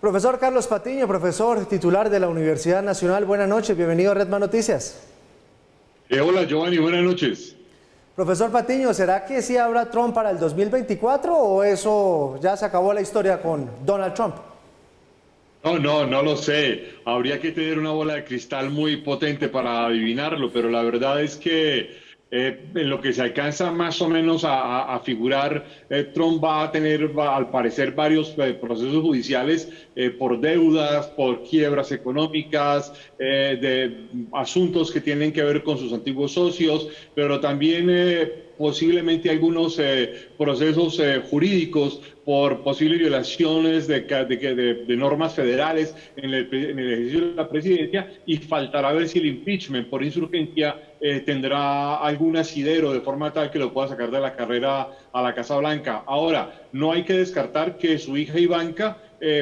Profesor Carlos Patiño, profesor titular de la Universidad Nacional, buenas noches, bienvenido a Redman Noticias. Hola Giovanni, buenas noches. Profesor Patiño, ¿será que sí habrá Trump para el 2024 o eso ya se acabó la historia con Donald Trump? No lo sé. Habría que tener una bola de cristal muy potente para adivinarlo, pero la verdad es que en lo que se alcanza más o menos a figurar, Trump va a tener, al parecer, varios procesos judiciales por deudas, por quiebras económicas, de asuntos que tienen que ver con sus antiguos socios, pero también posiblemente algunos procesos jurídicos por posibles violaciones de normas federales en el ejercicio de la presidencia, y faltará ver si el impeachment por insurgencia tendrá algún asidero de forma tal que lo pueda sacar de la carrera a la Casa Blanca. Ahora, no hay que descartar que su hija Ivanka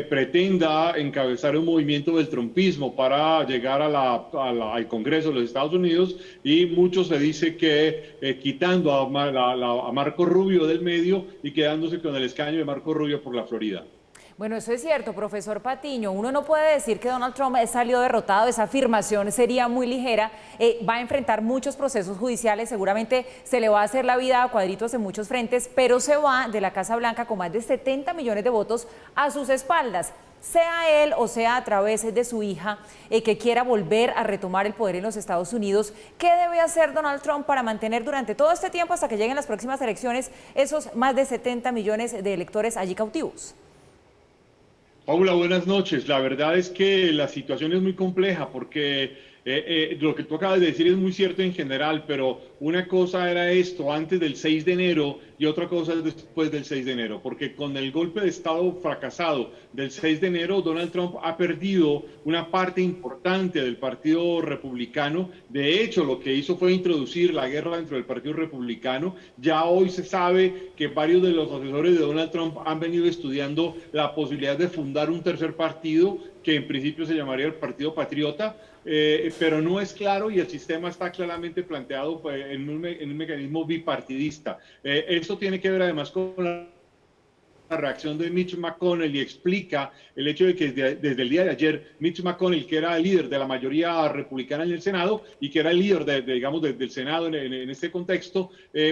pretenda encabezar un movimiento del trumpismo para llegar al Congreso de los Estados Unidos, y mucho se dice que quitando a Marco Rubio del medio y quedándose con el escaño de Marco Rubio por la Florida. Bueno, eso es cierto, profesor Patiño. Uno no puede decir que Donald Trump salió derrotado, esa afirmación sería muy ligera. Va a enfrentar muchos procesos judiciales, seguramente se le va a hacer la vida a cuadritos en muchos frentes, pero se va de la Casa Blanca con más de 70 millones de votos a sus espaldas. Sea él o sea a través de su hija que quiera volver a retomar el poder en los Estados Unidos, ¿qué debe hacer Donald Trump para mantener durante todo este tiempo, hasta que lleguen las próximas elecciones, esos más de 70 millones de electores allí cautivos? Paula, buenas noches. La verdad es que la situación es muy compleja porque lo que tú acabas de decir es muy cierto en general, pero una cosa era esto antes del 6 de enero y otra cosa es después del 6 de enero, porque con el golpe de Estado fracasado del 6 de enero, Donald Trump ha perdido una parte importante del Partido Republicano. De hecho, lo que hizo fue introducir la guerra dentro del Partido Republicano. Ya hoy se sabe que varios de los asesores de Donald Trump han venido estudiando la posibilidad de fundar un tercer partido que en principio se llamaría el Partido Patriota, pero no es claro, y el sistema está claramente planteado en un mecanismo bipartidista. Esto tiene que ver además con la reacción de Mitch McConnell, y explica el hecho de que desde el día de ayer Mitch McConnell, que era el líder de la mayoría republicana en el Senado y que era el líder digamos del Senado en este contexto,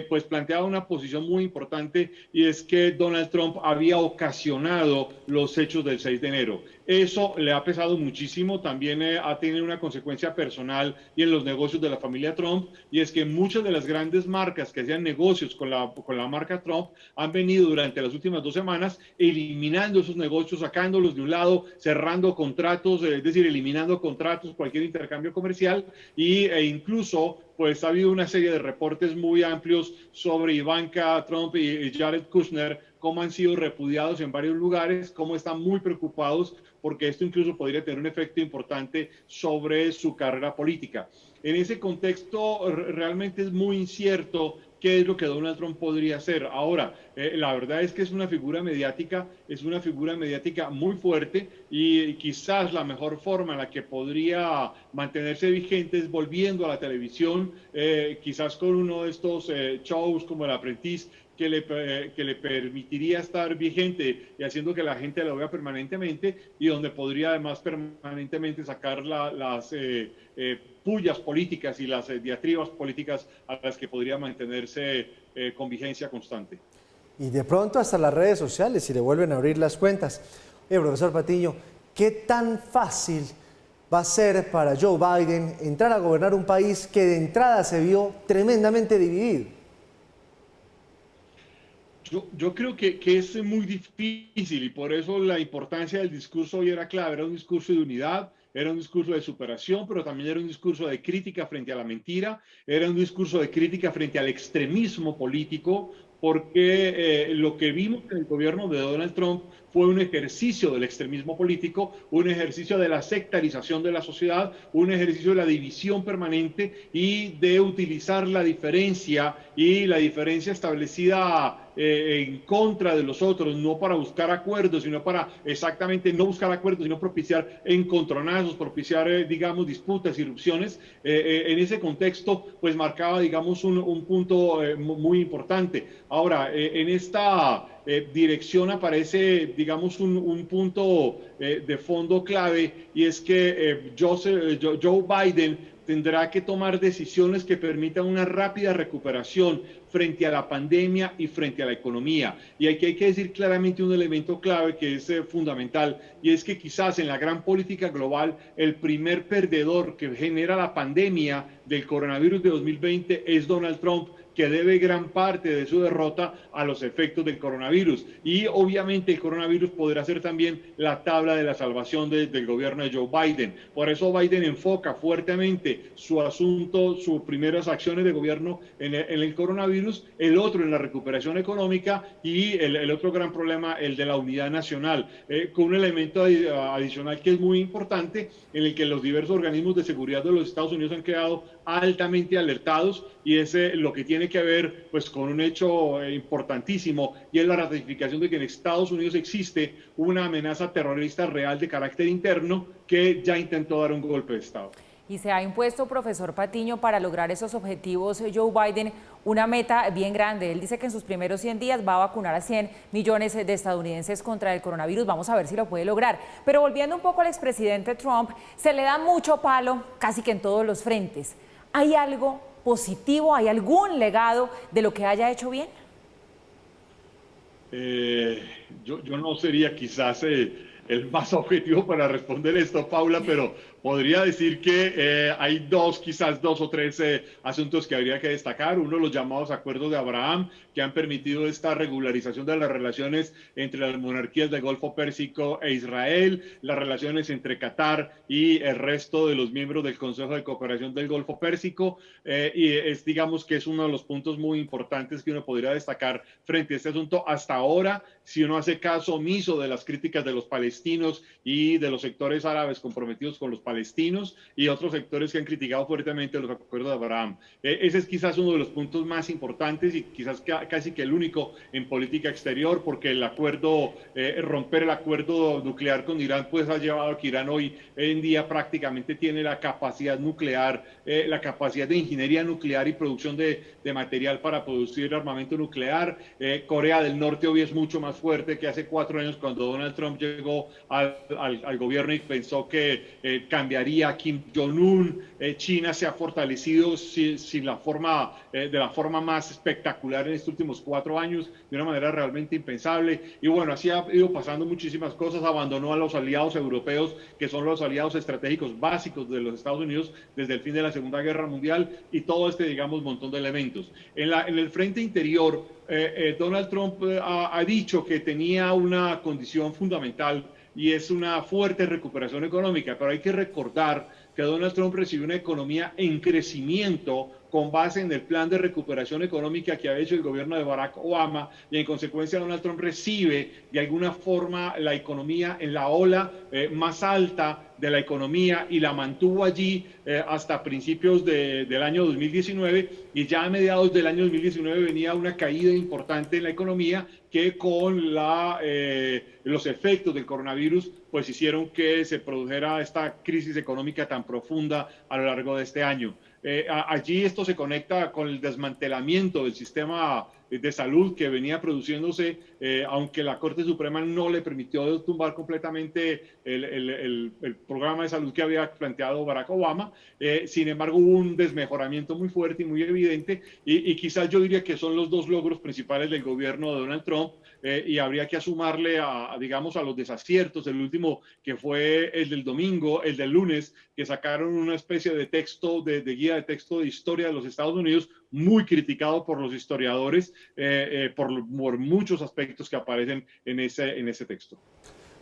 pues planteaba una posición muy importante, y es que Donald Trump había ocasionado los hechos del 6 de enero. Eso le ha pesado muchísimo, también ha tenido una consecuencia personal y en los negocios de la familia Trump, y es que muchas de las grandes marcas que hacían negocios con la marca Trump han venido durante las últimas 2 semanas eliminando esos negocios, sacándolos de un lado, cerrando contratos, es decir, eliminando contratos, cualquier intercambio comercial, e incluso pues ha habido una serie de reportes muy amplios sobre Ivanka Trump y Jared Kushner, cómo han sido repudiados en varios lugares, cómo están muy preocupados porque esto incluso podría tener un efecto importante sobre su carrera política. En ese contexto realmente es muy incierto qué es lo que Donald Trump podría hacer. Ahora, la verdad es que es una figura mediática muy fuerte, y quizás la mejor forma en la que podría mantenerse vigente es volviendo a la televisión, quizás con uno de estos shows como El Aprendiz, que le permitiría estar vigente y haciendo que la gente lo vea permanentemente, y donde podría además permanentemente sacar las pullas políticas y las diatribas políticas a las que podría mantenerse con vigencia constante. Y de pronto hasta las redes sociales, si le vuelven a abrir las cuentas. Profesor Patiño, ¿qué tan fácil va a ser para Joe Biden entrar a gobernar un país que de entrada se vio tremendamente dividido? Yo creo que es muy difícil, y por eso la importancia del discurso hoy era clave. Era un discurso de unidad, era un discurso de superación, pero también era un discurso de crítica frente a la mentira, era un discurso de crítica frente al extremismo político, porque lo que vimos en el gobierno de Donald Trump fue un ejercicio del extremismo político, un ejercicio de la sectarización de la sociedad, un ejercicio de la división permanente y de utilizar la diferencia establecida en contra de los otros, no para buscar acuerdos, sino para exactamente no buscar acuerdos, sino propiciar encontronazos, propiciar, digamos, disputas, irrupciones. En ese contexto, pues marcaba, digamos, un punto muy importante. Ahora, dirección aparece, digamos, un punto de fondo clave, y es que Joe Biden tendrá que tomar decisiones que permitan una rápida recuperación frente a la pandemia y frente a la economía. Y aquí hay que decir claramente un elemento clave que es fundamental, y es que quizás en la gran política global el primer perdedor que genera la pandemia del coronavirus de 2020 es Donald Trump, que debe gran parte de su derrota a los efectos del coronavirus. Y obviamente el coronavirus podrá ser también la tabla de la salvación del gobierno de Joe Biden. Por eso Biden enfoca fuertemente su asunto, sus primeras acciones de gobierno en el coronavirus, el otro en la recuperación económica, y el otro gran problema, el de la unidad nacional, con un elemento adicional que es muy importante, en el que los diversos organismos de seguridad de los Estados Unidos han quedado altamente alertados, y es lo que tiene que ver pues con un hecho importantísimo, y es la ratificación de que en Estados Unidos existe una amenaza terrorista real de carácter interno que ya intentó dar un golpe de Estado. Y se ha impuesto, profesor Patiño, para lograr esos objetivos Joe Biden una meta bien grande. Él dice que en sus primeros 100 días va a vacunar a 100 millones de estadounidenses contra el coronavirus. Vamos a ver si lo puede lograr. Pero volviendo un poco al expresidente Trump, se le da mucho palo casi que en todos los frentes. ¿Hay algo positivo, hay algún legado de lo que haya hecho bien? Yo no sería quizás el más objetivo para responder esto, Paula, pero podría decir que hay quizás dos o tres asuntos que habría que destacar. Uno, los llamados acuerdos de Abraham, que han permitido esta regularización de las relaciones entre las monarquías del Golfo Pérsico e Israel, las relaciones entre Qatar y el resto de los miembros del Consejo de Cooperación del Golfo Pérsico, y digamos que es uno de los puntos muy importantes que uno podría destacar frente a este asunto. Hasta ahora, si uno hace caso omiso de las críticas de los palestinos y de los sectores árabes comprometidos con los palestinos y otros sectores que han criticado fuertemente los acuerdos de Abraham. Ese es quizás uno de los puntos más importantes, y quizás casi que el único en política exterior, porque el acuerdo, romper el acuerdo nuclear con Irán, pues ha llevado a que Irán hoy en día prácticamente tiene la capacidad nuclear, la capacidad de ingeniería nuclear y producción de material para producir armamento nuclear. Corea del Norte hoy es mucho más fuerte que hace 4 años, cuando Donald Trump llegó al gobierno y pensó que cambiaría a Kim Jong-un. China se ha fortalecido de la forma más espectacular en estos últimos 4 años, de una manera realmente impensable. Y bueno, así ha ido pasando muchísimas cosas. Abandonó a los aliados europeos, que son los aliados estratégicos básicos de los Estados Unidos desde el fin de la Segunda Guerra Mundial, y todo digamos, montón de elementos. En el frente interior, Donald Trump ha dicho que tenía una condición fundamental, y es una fuerte recuperación económica, pero hay que recordar que Donald Trump recibió una economía en crecimiento con base en el plan de recuperación económica que había hecho el gobierno de Barack Obama, y en consecuencia Donald Trump recibe de alguna forma la economía en la ola más alta de la economía, y la mantuvo allí hasta principios del año 2019, y ya a mediados del año 2019 venía una caída importante en la economía, que con los efectos del coronavirus pues hicieron que se produjera esta crisis económica tan profunda a lo largo de este año. Allí esto se conecta con el desmantelamiento del sistema de salud que venía produciéndose, aunque la Corte Suprema no le permitió tumbar completamente el programa de salud que había planteado Barack Obama. Sin embargo, hubo un desmejoramiento muy fuerte y muy evidente, y quizás yo diría que son los dos logros principales del gobierno de Donald Trump, y habría que sumarle digamos, a los desaciertos, el último que fue el del domingo, el del lunes, que sacaron una especie de texto, de guía de texto de historia de los Estados Unidos, muy criticado por los historiadores, por muchos aspectos que aparecen en ese texto.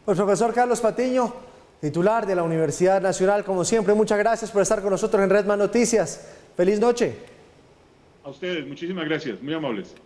Pues profesor Carlos Patiño, titular de la Universidad Nacional, como siempre, muchas gracias por estar con nosotros en Red Más Noticias. Feliz noche. A ustedes, muchísimas gracias, muy amables.